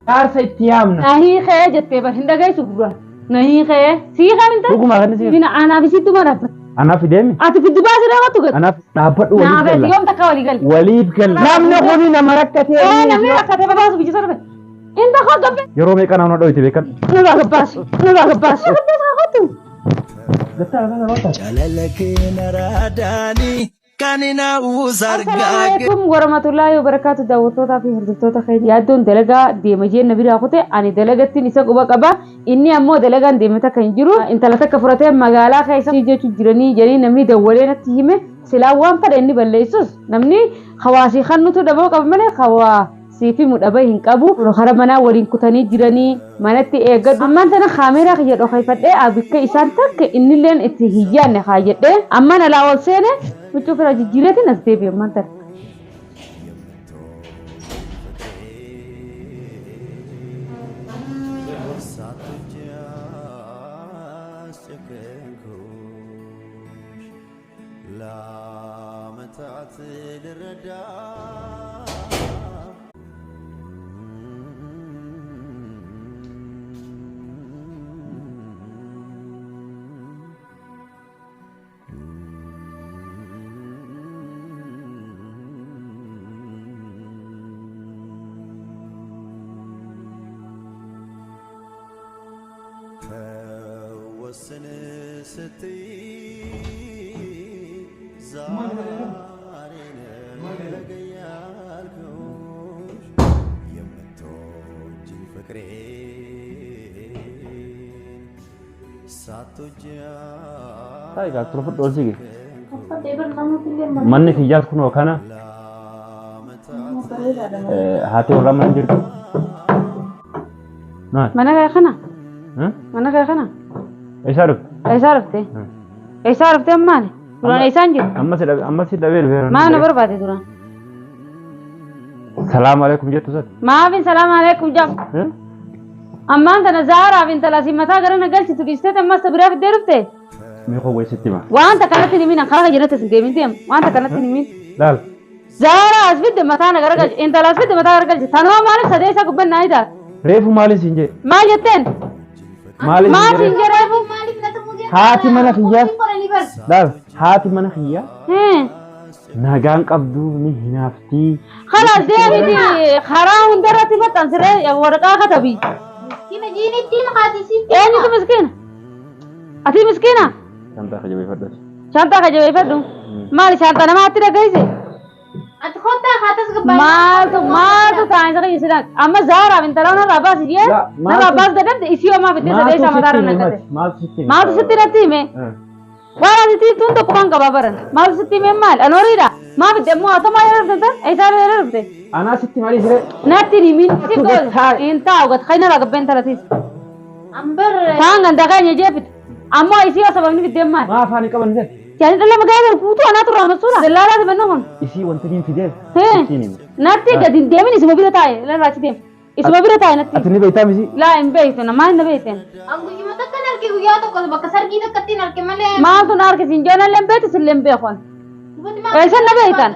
Jaarsa itti yaamna. Nahii kee jettee bar hin dhagaysu gurra. Nahii kee sii kaminta. Dhuguma kan si. Bina anaaf isitti marafa. Anaaf fideemi. Ati fiddu baasii dhaabatu gal. Anaaf dhaabbadhu waliif Naa galla. beeti yoom takka walii gal. Waliif galla. Namni kuni nama rakkatee. Namni rakkatee babaasu biyya sarbe. Inta koo gabbe. Yeroo meeqa naannoo dho'ite beekan. Nurraa gabbaasu. Nurraa gabbaasu. Gabbeesaa kottu. Jalalakeen araadaanii kanina uusargaa. Assalamualaikum warahmatullahi wabarakatuh. Daawwattootaa fi hordoftoota keenya yaaddoon dalagaa deema jeen na biraa kute ani dalagattiin isa quba qaba inni ammoo dalagaan deeme takka hin jiru intala takka furatee magaalaa keessa jechuu jiranii jedhanii namni dawwalee natti hime silaa waan fedhe inni balleessus namni hawaasii kannutu dhaboo qaba malee hawaa siifi mudhaba hin qabu hara manaa waliin kutanii jiranii manatti eeggatu ammaan tana kaameeraa kiyya dhokeeffadhee abikka isaan takka innilleen itti hiyyaanne kaayedhee ammaan alaa ol seene mucuu fira jijjiireetiin as deebi'e ammaan tana. Hai gak terus dosi gitu. Mana hijau kuno kana? Hati orang manjur. Nah. Mana kayak kana? Mana kayak kana? Esaruf. Esaruf teh. Esaruf teh mana? Turan esanjir. Amma sih ber. Mana berbati turan? Assalamualaikum jatuh Ustaz. Maafin assalamualaikum jam. Ammaan tana Zahra bint Lasimata garana galchi tudistee amma sabira fidee dhufte. Mee koo way sitti ma. Wanta kanatti nimin ankara jannata sin deemin deem. Wanta kanatti nimin. Dal. Zahra asbidde mataa na gara galchi. Intala asbidde mataa gara galchi. Tanuma maaliif sadeessa gubban naa ida. Reefu maali sinje? Maal jetteen? Maal sinje reefu? Haati mana kiyya. Dal. Haati mana kiyya. Nagaan qabdu ni hinaafti. Khalas deemiti karaa hundarratti maxxansiree waraqaa katabii. Kima jini tin qadisi. Eenyutu miskiina? Ati miskiina? Shanta kajabeeffadhu. Shanta kajabeeffadhu. Maali shanta namaatti dhagayse? Ati khota khatas gabaa. Maaltu taa'insa qayyisiidhaan amma Zahra intala narraa baasi jee narraa baas gadadde isii homaa fittee sadeessaa mataarra naqate. Maaltu sitti natti hime? Waan asitti tun tokkumaan qabaa baran. Maaltu sitti hime maal? Anooriidha. Maa fitte immoo atamaa yeroo dhuftan eessaa yeroo dhufte? Anaa sitti maali sire? Natti himin. Intaa ogat khayna raga benta latis. Amber. Tangan daganya jepit. Amma isi asabam ni fidde maal? Maa faani qaban sire? Jadi dalam magaalar kuutu anatu rahmat sura. Dallala de bennohon. Isii wanta niin fidee. Natti gadin deemin isuma bira taa'e lan raachi deem. Isuma bira taa'e natti. Ati ni beektaa misi? Laa hin beektu namaa hin beekten. Anggu cuma takkan arke guyyaa tokko bakka sargii takkatti arke malee. Maaltu na arke sin joonan leen beektu sin leen beekon. Eessan na beektan?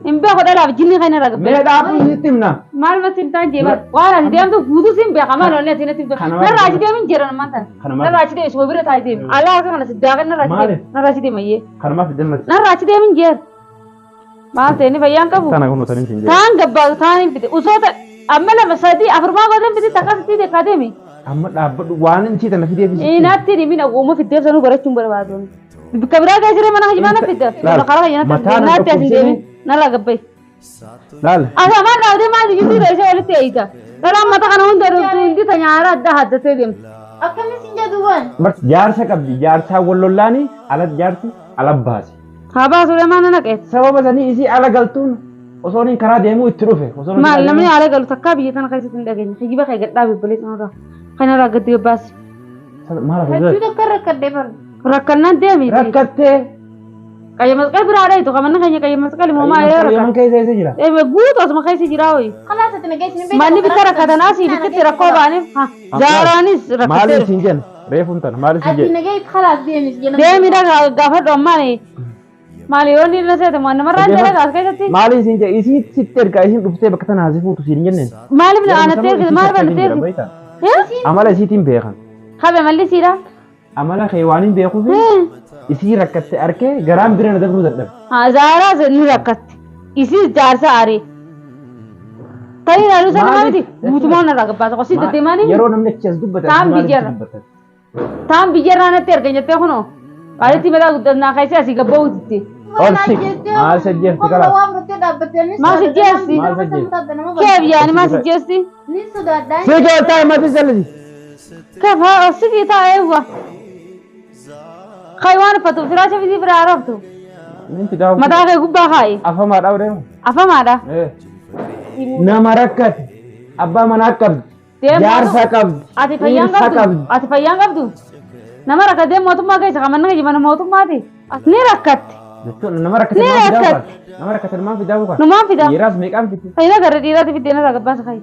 Hin beeku dhalaaf jinni khayna raga. Mee dhaabuu sitti himna. Maal matti hin taa'e jeeba. Waan ati deemtu guutuu sin beeka maal oollee ati natti beeka. Na raachi deemin jiran maanta. Na raachi deem isuma bira taa'e deem. Alaa akka kana siddaagan na raachi deem. Na raachi deem ayyee. Kanumaa fidee mati. Na raachi deemin jeer. Maal ta'e ni fayyaan qabu. Tana kun utaniin siin jee. Taan gabbaatu taan hin fide. Usoota amma lama sadii afurmaa godhan fide takkasitti deekaa deemi. Amma dhaabbadhu waan hin ciitan fidee fisi. Inaatti dhimina uuma fiddeef sanuu barachuun barbaadu. Bikka biraa geessiree mana hajii mana fidda. Karaa hajii naatti asin deemi. Narraa gabbay. Laal. Asamaan dhaabdee maal jibbuu reesee walitti eeyita. Dhalaa mata kana hunda hundi tanyaara adda haddatee deemti. Akkamis hin jedhuwan. Jaarsa qabdi. Jaarsaa wallollaanii ala jaarsi ala baasi. Haa baasuudhaa maal naqeeti. Sababa sanii isii ala galtuun osoo inni karaa deemuu itti dhufe. Maal namni ala galu takkaa biyya kana keessatti hin dhageenye. Hijiba kee gadhaa bibbilee sanarraa. Kanarraa gaddi gabbaasi. Maal Hedduu hafuudhaa? takka rakkadhee bara. Rakkannaan deemi. Rakkattee. Qayya masqal biraadha itu kamanna keenya qayya masqal moomaa yeroo Qayyaman rakkan. keessa isa jira. Guutu asuma keessa jira hoyi. Khalaas ati nageessin beektaa. Manni bitta rakkatan asii bittitti rakkoo baaniif. Zaaraanis Maaliif rakkateeru. siin jenna? Reefuun tana maaliif siin Ati jenna? nageessi khalaas deemis jenna. Deemidha gaafadhu ammaani. Maaliyoonni irra seete moo namarraa dalagaa as keessatti Maali isin je isin sitti erga isin dhuftee bakka tana hasifuutu siin jenneen. maaliif na anatti ergite maal banatti ergite Amala isiitiin beekan. habe mallisiidha Amala kee waan hin beekuuf isii rakkatte arkee garaan bira na dabruu dadhabe. haa zaaraa ni rakkatti isii jaarsa aaree tarii naannoo sana maaliti guutumaan narraa gabbaasa qosii deddeemaanii Yeroo namni achi as dubbate Taan biyyarra. taan biyyarraa natti erga jettee kunoo waalitti mataa guddannaa keessi asii gabbaa utitte Olsi maal sajjeefti kala. maal sijjeesti Maal sajjeefti. kee biyyaani maal sijjeesti Ni sodaadhaan. Si goota mati jalati. kafa osigii taa'ee bu'a kai waan uffatu firaasha fidii biraa arabtu Ninti daa. mataa kee gubbaa kaa'i Afamaa dhawu deemu. afamaadha Nama rakkate abbaa manaa qabdi. Jaarsa qabdi. ati fayyaan dhiirsa qabdu ati fayyaan qabdu nama rakkatee mootummaa keessa kan manna mana mootummaati ni rakkatte Jechuun nama rakkate Ni maan fidaa rakkate. bu'an. Nama rakkate maan fidaa bu'an. numaan fida Dhiiraas meeqaan fiti. fayyina gara dhiiraati fiddeen irraa gabbaasa kai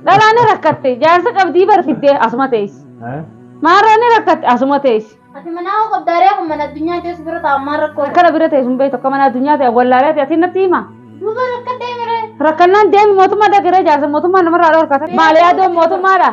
dhalaa ni rakkatte jaarsa qabdii bar fiddee asuma teessi maarraa ni rakkatte asuma teessi Ati mana hoo qabdaaree kun mana addunyaa keessa bira taa'ammaan rakkoo. akkana bira teessu hin beektu akka mana addunyaa ta'e wallaalee ati ati natti hima Duuba rakkatee mire. rakkannaan deemi mootummaa dagaree jaarsa mootummaa namarraa dhorkata maali yaadoo mootummaadha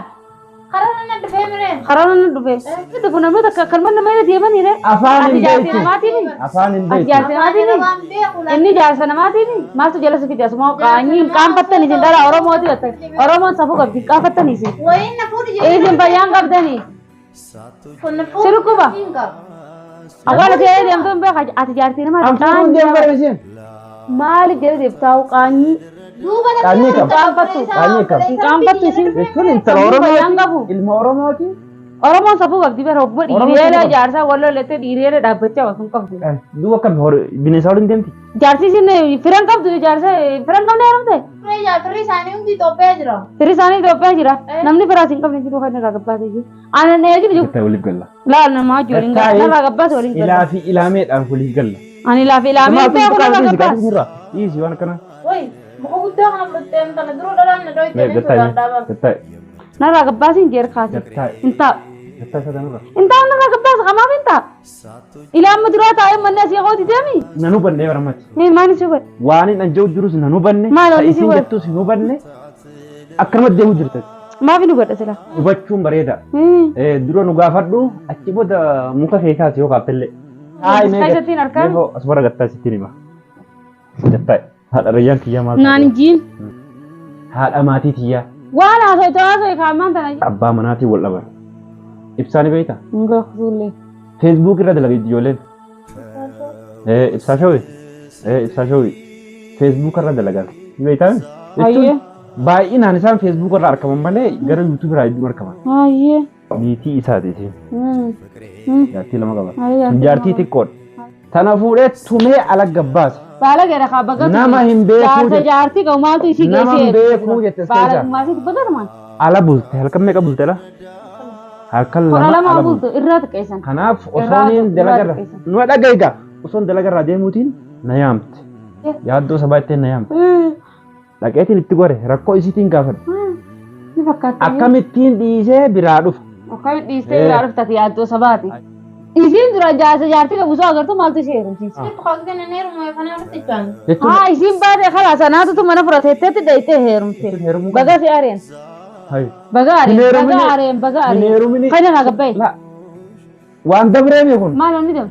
Karaa nama dhufee mire. karaa nan dhufe itti kun namni takka kan manna mayna deemanii re Afaan ati hin jaarsi beektu. namaatiini Afaan hin ati beektu. jaarsi namaatiini Waan beeku laata. inni jaarsa namaatiini maaltu jala si fide asuma qaanyiin qaanfattanii isin dhala oromooti gatta oromoon safuu qabdi qaanfattanii isin Wayiin na fuudhi jedhee. isin fayyaan qabdanii Kun na fuudhi. Sirkuba. hin qabu. awwaala ta'ee deemtu hin beeka ati jaartii An fuudhuun deemu namaati barreessin. maali jala deebtaa'u qaanyii Duuba Qaanyii dafee qabu. qaanfattu Qaanyii qabu. qaanfattu isin Jechuun intala Sammuu fayyaan qabu. Oromooti. Ilma Oromooti. oromoon safuu qabdi bara obbo Oromoon dhiireela safuu jaarsaa walloo lettee dhiireela dhaabbachaa osoo hin qabdu Duuba akkam bineensa waliin deemti. jaarsi isin firan qabdu jaarsa firan qabne haramte firri isaanii hundi Itoophiyaa jira. firi isaanii Itoophiyaa jira namni firaas hin qabne jiru kan irraa gabbaasee jiru aannan eegin jiru Itti waliif galla. laal namaa waliin gala narraa gabbaase waliin gala Ilaa fi ilaameedhaan waliif galla. ani laafi ilaamee beeku narraa gabbaase irraa. Dhiisi waan akkana. Wayi muka guddaa kana fudhattee kana dura dhalaan na dhoyitee ni sodaadhaa Gattaa'e. narraa gabbaase hin jeer kaase Gattaa'e. hin taa'u Gattaa'e sadanirra. hin taa'u narraa gabbaase qamaaf hin taa'u ilaamma duraa taa'ee manni asii qooti deemi Nan hubanne baramatti. maani si godhe Waan hin anja'u jirus nan hubanne. Maal oli si Isin godhe? jettus hin hubanne. Akkanumatti deemu jirtan. maaf ni godhe sila Hubachuun bareeda. Dura nu gaafadhu achi booda muka kee kaase yoo kaaftellee. Keessattiin harkaan? Asuma gattaa sittiin hima. Gattaa'e. Haadha rayyaan kiyyaa maal naan jiin Haadha maatii tiyyaa. waan haasoo kaamaan tana Abbaa manaatii wal dhaban. Ibsaa ni beektaa? nga fuullee Facebook irra dalaga ijoolleen. Ibsaa shawii. Ibsaa shawii. Facebook irra dalagan. Ni beektaa? Hayyee. Baay'inaan isaan Facebook irra argaman malee gara YouTube irraa hedduun argaman. hayyee Niitii isaati isheen. Jaartii lama qaba. Hayyee. Jaartii xiqqoodha. Tana fuudhee tumee ala gabbaasa. baala gara kaa bagatu Nama hin beekuu jaarsa jette. jaartii qabu maaltu isii Nama hin beekuu jette baala seesaa. maasitti bagatumaan Ala bulte halkan meeqa bulte la? Halkan kora lama lama ala bultu bulte. irraa xiqqeessan Kanaaf Irraa osooniin dalagarra. xiqqeessan. Nu dhagayga. Osoon dalagarraa deemuutiin na yaamte. Yaaddoo sabaa ittiin na yaamte. Dhaqeetiin itti gore rakkoo isiitiin gaafadha. ni fakkaatti Akkamittiin dhiisee biraa dhufa. akkamitti dhiistee biraa dhuftati yaaddoo sabaati isiin dura jaarsa jaartii qabu soo agartu maaltu ishee heerumsiisa Fakkiin inni heerumee kana irratti jaan. Jechuun haa isiin baatee karaa sanaatutu mana fudhateetteetti dhayitee heerumte heerumuu baga si areen Hayi. baga areen Hin baga heerumini. areen baga Hin areen heerumini. kan nama gabbaye La. Waan dabree beekun. maal namni jedhu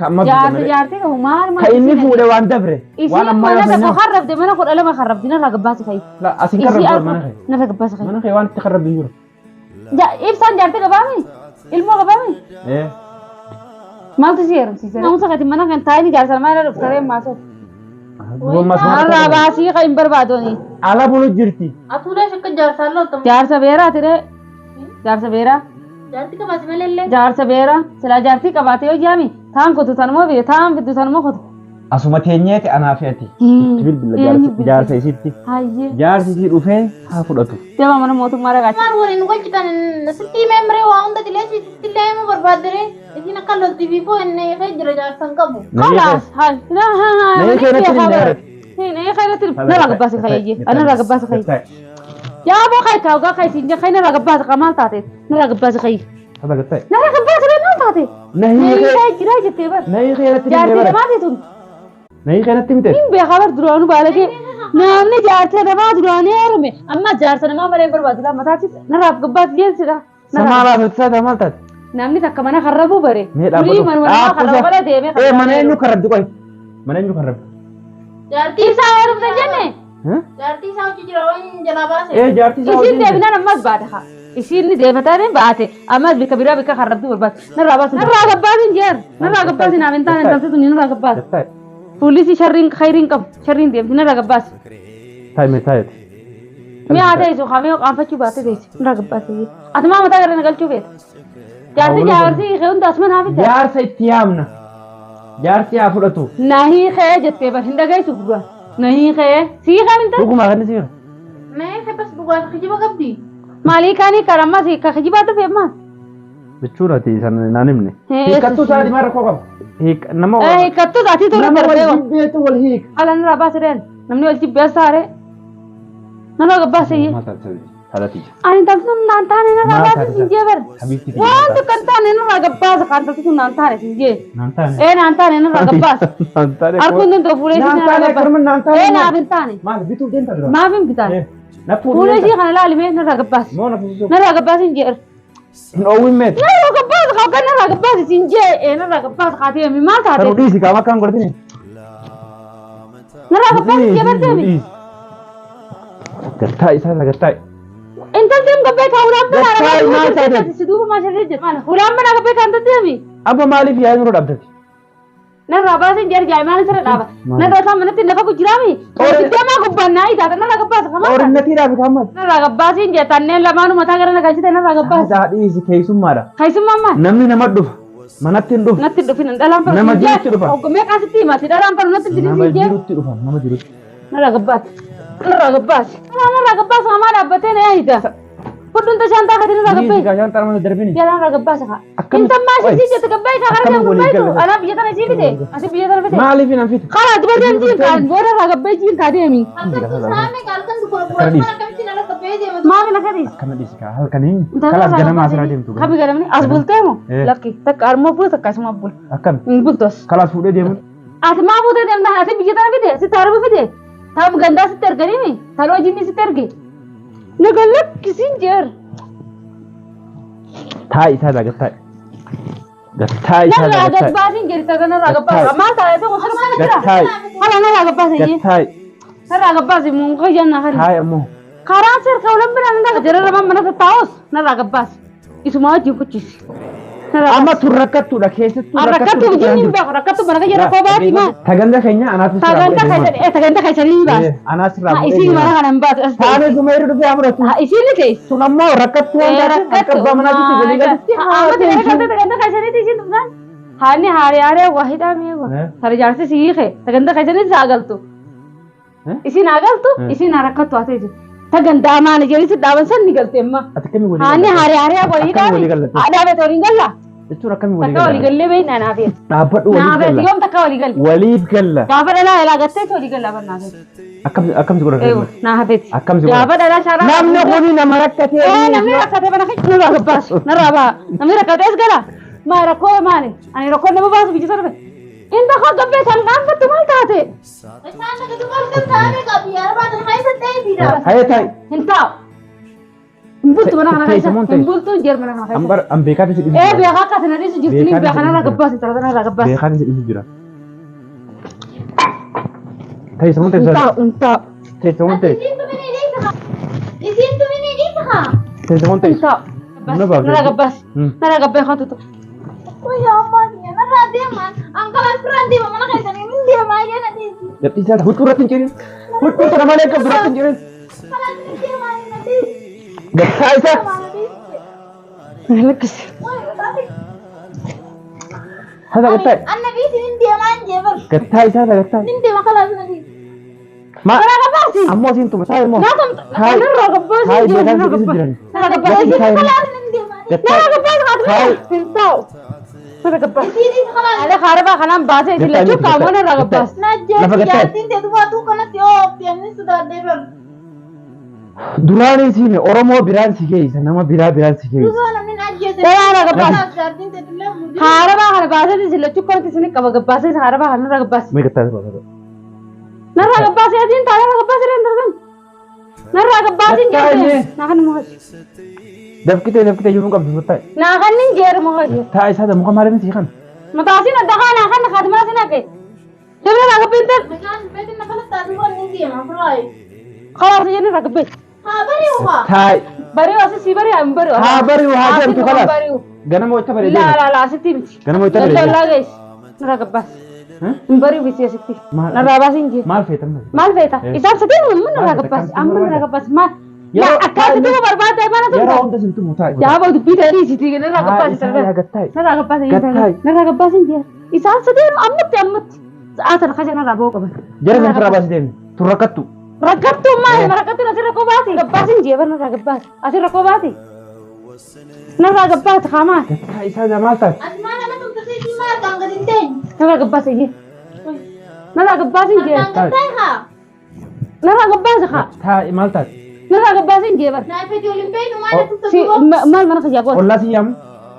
Amma jaarsa jaartii qabu maal maal Kan inni fuudhe waan dabre. Waan isiin ammaa mana yaafannaa. tokko harrabde mana kudha lama harrabdi narraa gabbaasi fa'i La asin kan rabbi mana kee. narraa gabbaasi fa'i Mana kee waan itti kan rabbi jiru. ibsaan jaartii qabaami ilmoo qabaami Eh. maaltu si heerumsiise namusa kati mana kan taa'ini jaarsa namaa irra dhuftaree maasoo Gommas harraa baasii kan hin barbaadoni ala bulu jirti. Atuulee shakka jaarsaan loltamu. jaarsa beeraati re jaarsa beeraa Jaartii qabaas malee jaarsa beeraa silaa jaartii qabaate yoo jaami taan kutu tanuma biyya taan fiddu tanuma kutu Asuma teenyeeti anaa fi ati. Hmm. Itti bilbila Eenyu bilbila? jaarsa isitti. hayyee Jaarsi isii dhufee haa fudhatu. deema mana mootummaa dhaqaachi Maal waliin golchitan sitti meemree waa hunda tilee sitti illee himuu barbaadere isin akka loltii fi foo inni ifee jira jaarsan qabu. خلاص هاي لا ها نهي كانت النهارة. نهي خيرت نرى قباسي خيجي انا نرى قباسي خيجي يا ابو خي كاوغا خي سينجي خي نرى قباسي قمال تاتي نرى قباسي خي هذا قطعي. نرى قباسي ما تاتي نهي نهي خير. خي جراي جتي بس نهي خيرت جارتي النهارة. ما تي تون Nahii kanatti mite. Hin beekaa bar duraanuu baalagee namni jaarsa namaa duraanii heerume amma jaarsa namaa malee barbaadu lama taati naraaf gabbaas jeessidha. Samaalaaf ibsaa maal taate? Namni takka mana karrabu bare. Mee dhaabbatu. Durii manuma namaa karraba bala deemee. Mana eenyu karrabdi qoy. Mana eenyu karrabdi. Jaartii Isaa heerumsa jenne. jaartii isaa hojii jira waan jalaa baase. Jaartii isaa Isin deebinaan ammas baata haa. Isin deefatanii baate ammas bika biraa bika karrabdu barbaadu. Narraa baasu. Narraa gabbaasin jeer. Narraa gabbaasin naamin taane intalti tuni narraa gabbaas. Fuulisi sharriin khayriin qabu sharriin deemti narraa gabbaas. Taa'ime taa'eeti. Mee haa ta'e soofamee qaanfachuu baate deessi narraa gabbaas. Ati maa mataa gara nagalchuu beekta. Jaarsi jaarsi kee hunda asuma naa fitta. Jaarsa itti yaamna. Jaarsi haa fudhatu. Nahii kee jettee bar hin dhagaysu gurra. Nahii kee sii kan hin ta'e. Dhugumaa kan isiira. Mee akkas dhugaaf kijiba qabdi. Maalii kaanii karammas ka kijibaa dhufe maal? Jechuudha san naan himne. Hiikkattuu isaati maal rakkoo qaba? Nama Hiikkattuu isaatii tura nama darbee wal jibbeetu wal hiika. ala narraa baasireen namni wal jibbees taare narraa gabbaasayye. Ani intalti sun naan taane narraa baasa sin jee bar. Waan tokko hin taane narraa gabbaasa kan intalti sun naan taane sin jee. Naan taane narraa gabbaasa. Harkuun danda'u fuulee ishee narraa gabbaasa. Naaf hin taane. Maal bituu deemta dura? Maaf hin bitaan. Nafuu Fuulee ishee kana laalimee narraa gabbaasa. moo nafuu Narraa gabbaasa hin jee. hin oowwin meet. Narraa gabbaasa kan narraa gabbaasa sin jee. Narraa gabbaasa kaatee maal taate? Kan dhiisi qaama akkaan godhatini. Narraa gabbaasa hin jee barteemi. Gattaa isaa gattaa. Intalti gabbee kan ulaan Gattaa maal banaa taate? si duuba maashirree jedhu maal ulaan banaa gabbee kan tateemi. Abba maaliif yaa nurra dhabdati? Narraa baasin jeer jaa'imaan sirra dhaaba. Narraa isaa manatti lafa gujjiraami. Deemaa gubbaan naa itaata narraa gabbaasa kamaa. Oroonnatiidhaaf kaammas. Narraa gabbaasin jee tanneen lamaanuu mataa gara nagalchite narraa gabbaasa. Haa dhiisi keessummaadha. Keessummaan maal? Namni nama dhufa. Manatti hin dhufu. Natti dhufin dhalaan faru. Nama jirutti dhufa. Hoggomee kaasitti himati dhalaan faru natti Nama dhufin jee. jirutti dhufa. Nama jirutti. Narraa gabbaasa. Narraa gabbaasa. Narraa gabbaasa hamaa dhaabbatee na yaayita. Fudhuun tashaan taakati narraa Dhiisi gabbaasa. gaashaan xarama darbini. Jalaan narraa gabbaasa kaa. Akkam- Intan maashii Oi. jette gabbaa'ee kaa gara Akkam deemu walii baayitu. galle. Anaa biyya kana sii fide. Asi biyya kana fide. Maaliif hin anfite? Karaa duba deemtiin kaan booda irraa gabbee jiin kaa deemi. Akkasii saame kaalkan dukura Kadis. mana kamitti nala qabbee deematu. Maami na kadis. Akkana dhiisi kaa halkanii kalaas ganama asirraa deemtu. Kabi ganamni as bultee moo? Eh. Lakki takka armoo bulu takka asuma bulu. Akkam Hin bultos. kalaas fuudhee deemu. Ati maa buutee deemtaa? Ati biyya tana fide? Si taarifu fide? Taam gandaa sitti erganiimi? Taloo jinni sitti erge? Naga lakkisiin jeer. Taa isaa gattaa. Gattaa isaa Narraa gattaa. gabbaasiin jeeri taga narraa gabbaasa. Maal taa'ee ta'u harma na jira. Gattaa. Hala narraa gabbaasa jee. Gattaa. Narraa gabbaasi muunqa jannaa kadi. Taa ammoo. Karaa seerka ulan biraan narra jararraban mana tattaa'us narraa gabbaasi. Isuma wajjin kuchisi. Amma tun rakkattuudha keessattuu Rakkattu jinni hin beeku rakkattu mana kajjara koobaati maal? Taganda keenya anaatu Taganda keessanii hin baas. Anaas irraa Ha isiin mana kana hin baas. Taane gumeeru dhufee amuratu. Ha isiin ni teessu. Sun ammoo rakkattuu waan taate akka abbaa manaatitti walii galatti. Amma taganda keessanii isiin dhufnaan. Haalli haaree waa hidhaa meeqa. Tara jaarsi si hiike taganda keessanii isa agaltu. Isiin agaltu isiin rakkattu haa ta'e. Taganda amaana jedhisi dhaaban san ni galte amma. Ati kamii walii Haalli haaree waa hidhaa. Haadhaa beektaa waliin galla. Jechuun akkamii walii Takka walii gallee beeknaa naafeet. Dhaabbadhu waliif Naafeet galla. yoom takka walii galle. Waliif galla. Gaafa dhalaa ilaa gattee walii gallaa ban naafeet. Akkamsi godha kenna. Naafeet. Akkamsi godha. Gaafa dhalaa shaaraa. Namni kuni nama rakkatee. Namni rakkatee bana kai narraa gabbaas narraa ba'a. Namni rakkatees gala. Maa rakkoo maali? Ani rakkoo nama baasu biyya sana. Inta koo gabbee san dhaabbattu maal taate? Isaan naga dubar kan saame qabi arbaatan haisa ta'e bida. Hayya ta'i. Hin taa'u. Hin bultu mana kana keessa. Teessumoon Hin bultu hin jeer mana kana keessa. Ambar ambeekaati si dhiisu. Beekaa akka sana dhiisu jirti ni beekaa narraa gabbaas intala narraa gabbaas. Beekaati si dhiisu jira. Teessumoon Hin teessumoon. taa'u hin taa'u. Teessumoon ta'e. Isin tu ini di sah. Teessumoon Hin ta'e. taa'u. Mana baafte. Narraa gabbaas. Narraa gabbee kan tutu. Oh ya ampun ya, nara dia man. Angkal asperan dia mana kayak tadi ini dia main dia nanti. Gadhiisaa huccuu irratti hin jirin. Huccuu sana malee qabdu irratti hin jirin. Kalau ini dia main nanti. Gadhaa isaa. Lakkisi. Wah, tapi Hasa gadhaa. anak di sini dia main dia ber. Gadhaa isaa gadhaa. Ini dia makalah nanti. Ma Narraa gabbaasi. ammoo siin tuma saa immoo. Naa narraa gabbaasi. Hayi Narraa beekaan si dhiisu gabbaasi. jiran. Narraa gabbaasi. Makalah nanti dia main. Narraa gabbaasi kan tutu. Hin taa'u. Narraa gabbaasi. Sini makalah. Ada harba kanan bahasa itu Getai, lucu getai, kamu nih getai. ragabas. Naja, Lafa gatai. jatin dia tuh waktu kena tiop, dia ini sudah ada ber. Duraan isiin Oromoo biraan si keessa nama biraan si keessa. Tuh namin aja sih. Saya ragabas. Jatin dia tuh Harba kan bahasa itu lucu kalau di sini kamu gabas harba kanan ragabas. Mee gadhaa isaa. Narraa gabbaasee asiin taa'ee narraa gabbaasee danda'an. Narraa gabbaasiin jechuudha. Naa kan muka. Dafkitee jiruun qabdu furtaa'e. Naa kan nin jeera muka. Taa isaa muka maaliif miti kan? Mataasiin adda kaanaa kan kaatimaa sin haqe. Dabala naa gabbeen ta'e. Meeshaan beekin na kala taatu waan ni deema furaay. Kalaas jenni irraa gabbee. Haa bari'u haa. Taa'e. Bari'u asii si bari'u hin bari'u. Haa bari'u haa jedhamtu kalaas. Ganama wacca bareedee. Laa asitti miti. Ganama wacca bareedee. Daldalaa geessi. Narraa gabbaas. Hin bari'u bisi asitti. Narraa baasiin jee. Maal feetan? Maal feeta? Isaan sadeen amma narraa gabbaas. Amma narraa gabbaas maal? Yaa akkasitti ma barbaada mana tumta. Yeroo hunda sintu mutaa. Yaa baa dubbii ta'ee sitii narraa gabbaas. Narraa gabbaas. Narraa gabbaas hin jee. Isaan sadeen ammatti. Sa'aatan kaja narraa ba'uu qaban. Jara san firaa baasii deemne. Tun rakkattu. Rakkattu maali? Rakkattu asirra qobaati. Gabbaasin jee bar narraa gabbaas. Asirra qobaati. Narraa gabbaas haamaa. Gattaa isaa maal taate? Ati maal nama tumta seetii maal kan gadi hin teenye? Narraa gabbaas jee. Narraa gabbaas jee. Kan gadi haa. Narraa gabbaas haa. Taa'e maal taate? Narraa gabbaas jee bar. Naa fedhi olin beeynu maal tumta Si duuba? maal mana kajaa goota. Ollaa si yaamu?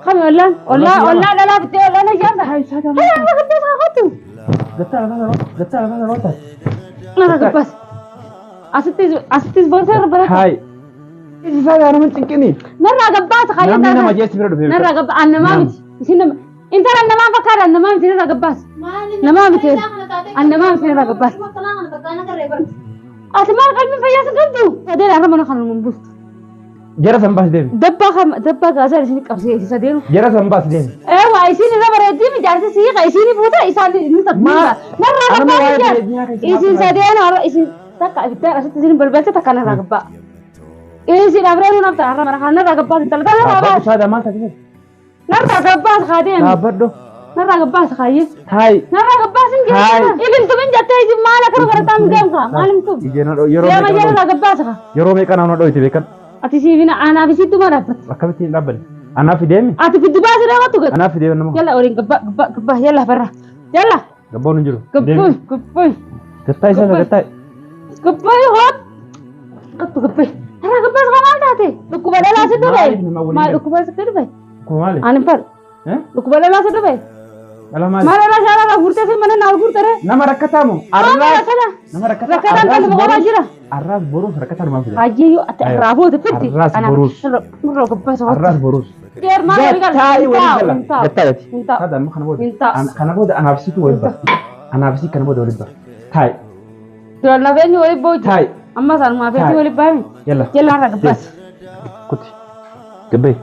Kami ollaa dhalaa bittee ollaa na jaamta. Taa isaa gaa Hey, narraa gabbaas haa kottu. gattaa lafaa roota. Narraa gabbaas. Asittis boonsa irra barata. Taa'e. Isaa gaa nama cinqini. Narraa gabbaas haa Namni jettaa. nama jeessi bira dhufe. Narraa gabbaas annamaa miti. Isin nama intala annamaa fakkaata annamaa miti narraa gabbaas. Maali Namaa miti. kana taatee? Annamaa miti narraa gabbaas. Makkalaa kana takkaa na garree barti. Ati maal qalbii fayyaa sin qabdu? Sadeen arra mana kana mun buustu. Jara san baasii deemne. Dabbaa gaasaa isin qabsee isa sadeenu. Jara san baasii deemne. Waa isin irra bareeddii mijaarsi siiqa isin fuuta isaan ni takkuudha. Narraa Anama gabbaa waa'ee mijaar. bareedinaa kan Isin sadeen arra isin takka ibiddaa asitti isin balbalcha takka narraa gabbaa. Isin abreenu nafta arra mana kana narraa gabbaa sin talata narraa Dhaabbadhu baas. isaa gaa maal taate? Narraa gabbaa kaadeen. Dhaabbadhu. Narraa gabbaa kaayyee. Taa'e. Narraa gabbaa sin jechuudha. Ibin tumin jettee isin maal akka barataan deemka maalim tum. Yeroo gabbaa saka. Yeroo meeqa naannoo dho'ite beekan? Ati siifina anaaf isitti ma dhaabbata. Akkamittiin dhaabbanne? Anaaf deemi? Ati giddu baasii dhaabbattu gad. Anaaf deemi nama. Yalla waliin gabbaa yalla barra. Yalla. Gabboon hin jiru. Gabboy. Gattaa isaa gattaa. Gabboy hoot. Gabboy. Tara gabbaas kan maal taate? Dhukkuba dhalaa si dhufe. Maal dhukkuba si dhufe? Kun maali? Ani par. Dhukkuba dhalaa si dhufe. Dhala maali? Maal dhalaa shaarraa guurtee fi mana naal guurtere. Nama rakkataa moo? Nama rakkataa. Rakkataan kan boqoraa jira. Arraas boruus rakkataa namaa fide. Hayyee ati arraaboota fitti. Arraas boruus. Nurra gabbaas hoot. Arraas boruus. Deer maal waliin Taa'ii waliin gala. Intaa. Gattaa gati. Intaa. Haadha amma kana booda. Intaa. Kana booda anaaf situ waliin bara. Anaaf si kana booda waliin bara. Taa'e. Duraan nafeenyi waliin booju. Taa'e. Amma isaan maafeetii waliin baami. Yalla. Yalla har'a gabbaas. Kuti. Gabbee.